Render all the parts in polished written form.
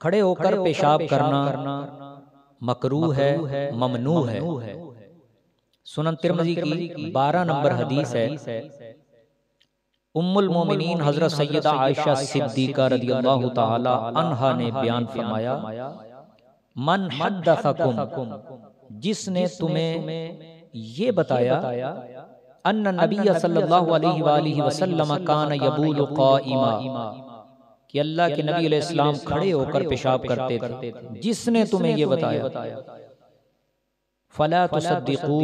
खड़े होकर पेशाब करना मकरूह है, ममनू है। सुनन तिरमिज़ी की 12 नंबर हदीस है। उम्मुल मोमिनीन हजरत सैयदा आयशा सिद्दीका रदियल्लाहु ताला अन्हा ने बयान फरमाया, मन हद्दसकुम, जिसने तुम्हें ये बताया, अन्ना नबिय्य सल्लल्लाहु अलैहि वसल्लम कान यबूलु क़ाइमा, कि अल्लाह के नबी अलैहिस्सलाम खड़े होकर पेशाब करते थे, जिसने तुम्हें ये बताया, फला तुसद्दिक़ू,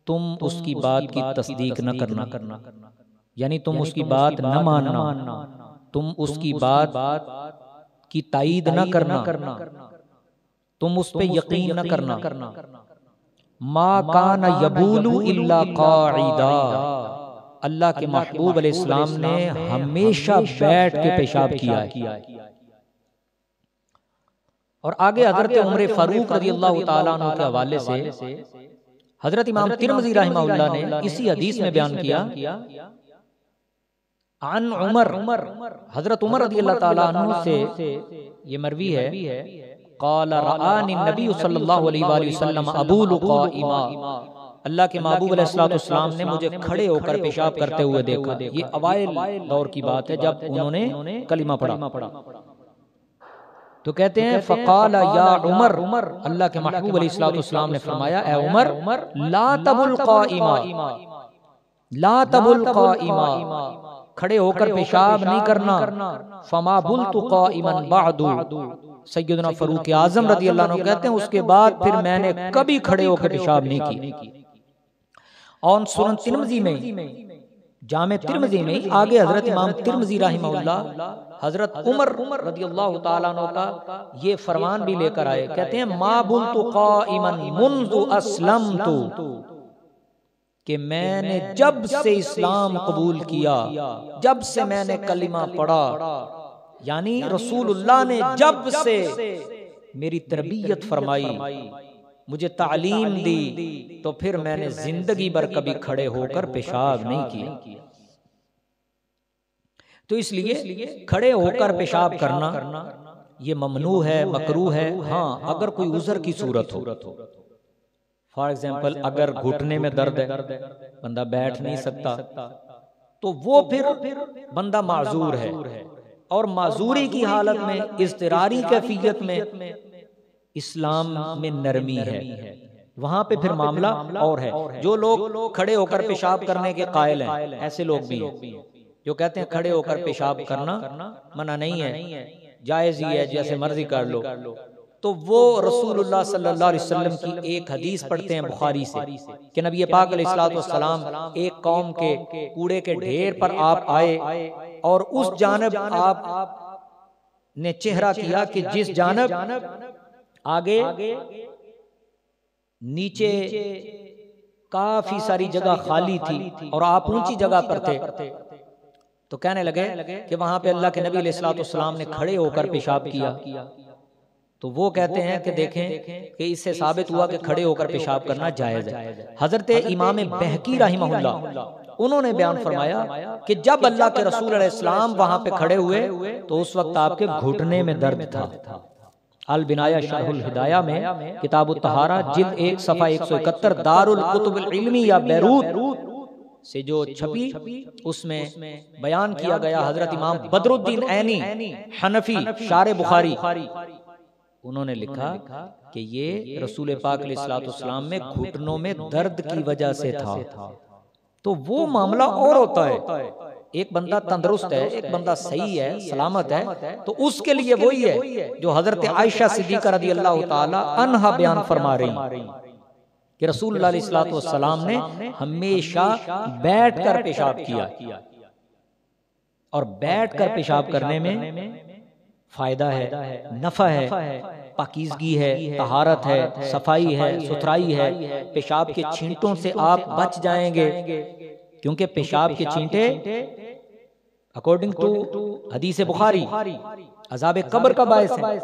तुम उसकी बात की तस्दीक न करना, यानी तुम उसकी बात न मानना, तुम उसकी बात की तायीद न करना, तुम उस पे यकीन न करना। मा कान यबूलु इल्ला क़ाइदा, अल्लाह के महबूब अलैहिस्सलाम ने हमेशा बैठ के पेशाब किया है। और आगे हजरत उमर फारूक रज़ियल्लाहु ताला अन्हु के हवाले से हजरत इमाम तिरमिज़ी रहमहुल्लाह ने इसी हदीस में बयान किया, अन उमर, हजरत उमर रज़ियल्लाहु ताला अन्हु से ये मरवी है, क़ाल रआनी नबी सल्लल्लाहु अलैहि वसल्लम अबूलु क़ाइमा, अल्लाह के महबूब अलैहिस्सलाम ने मुझे खड़े होकर पेशाब करते हुए देखा। ये अवाइल दौर की बात है जब उन्होंने कलिमा पढ़ा। तो कहते हैं फ़क़ाल या उमर, अल्लाह के महबूब अलैहिस्सलाम ने फरमाया, ए उमर, ला तबुल क़ाइमा, ला तबुल क़ाइमा, खड़े होकर पेशाब नहीं करना। फमा बुल्तु क़ाइमन बअदु, सैयदना फारूक आज़म रज़ियल्लाहु अन्हु कहते हैं उसके बाद फिर मैंने कभी खड़े होकर पेशाब नहीं की। और सुनन तिरमिज़ी में, जामे तिरमिज़ी में आगे हजरत इमाम तिरमिज़ी रहमहुल्लाह हजरत उमर रज़ियल्लाहु ताला अन्हु का ये फरमान भी लेकर आए। कहते हैं मा बुल्तु क़ाइमन मुन्ज़ु अस्लमतु, कि मैंने जब से इस्लाम कबूल किया, जब से मैंने कलिमा पढ़ा, यानी रसूलुल्लाह ने जब से मेरी तरबियत फरमाई, मुझे तालीम दी, तो फिर मैंने जिंदगी भर कभी खड़े होकर पेशाब नहीं किया। तो इसलिए खड़े होकर पेशाब करना ये ममनू है, मकरूह है। हाँ, अगर कोई उज़र की सूरत हो, फॉर एग्जाम्पल अगर घुटने में दर्द है, बंदा बैठ नहीं सकता, तो वो फिर बंदा माजूर है। और माजूरी की हालत में, इज़्तिरारी कैफियत में इस्लाम में नरमी है, वहां पे फिर मामला और है। जो लोग खड़े होकर पेशाब करने के कायल हैं, ऐसे लोग भी हैं जो कहते हैं खड़े होकर पेशाब करना मना नहीं है, जायज ही है, जैसे मर्जी कर लो। तो वो रसूलुल्लाह सल्लल्लाहु अलैहि वसल्लम की एक हदीस पढ़ते हैं बुखारी से कि नबी पाक अलैहिस्सलातु वस्सलाम एक कौम के कूड़े के ढेर पर आप आए और उस जानब आप ने चेहरा किया कि जिस जानब आगे नीचे काफी सारी जगह खाली थी और आप ऊंची जगह पर थे। तो कहने लगे कि वहां पे अल्लाह के नबी अलैहिस्सलातु वस्सलाम ने खड़े होकर पेशाब किया। तो वो कहते हैं कि देखें कि इससे साबित हुआ कि खड़े होकर पेशाब करना जायज है। हजरत इमाम बहकी रहमहुल्लाह उन्होंने बयान फरमाया कि जब अल्लाह के रसूल अलैहिस्सलाम वहां पे खड़े हुए तो उस वक्त आपके घुटने में दर्द था। अल बिनाया शरहुल हिदाया में किताबुत तहारा जिल्द 1 सफ़ा 171 दारुल कुतुबुल इल्मी या बैरूत से जो छपी, उसमें बयान किया गया हजरत इमाम बदरुद्दीन ऐनी हनफी शारे बुखारी, उन्होंने लिखा कि ये रसूल पाक अलैहिस्सलातु वस्सलाम में घुटनों में दर्द की वजह से था। तो वो मामला और होता है, एक बंदा तंदुरुस्त है, एक बंदा सही है, सलामत है, तो उसके लिए वही है जो हजरत आयशा सिद्दीका रज़ियल्लाहु ताला अन्हा बयान फरमा रही कि रसूलुल्लाह अलैहिस्सलातु वस्सलाम ने हमेशा बैठकर पेशाब किया। और बैठकर पेशाब करने में फायदा है, नफा है, पाकीज़गी है, तहारत है, सफाई है, सुथराई है। पेशाब के छींटों से आप बच जाएंगे, क्योंकि पेशाब के छींटे अकॉर्डिंग टू हदीस बुखारी अज़ाब कब्र का बायस है।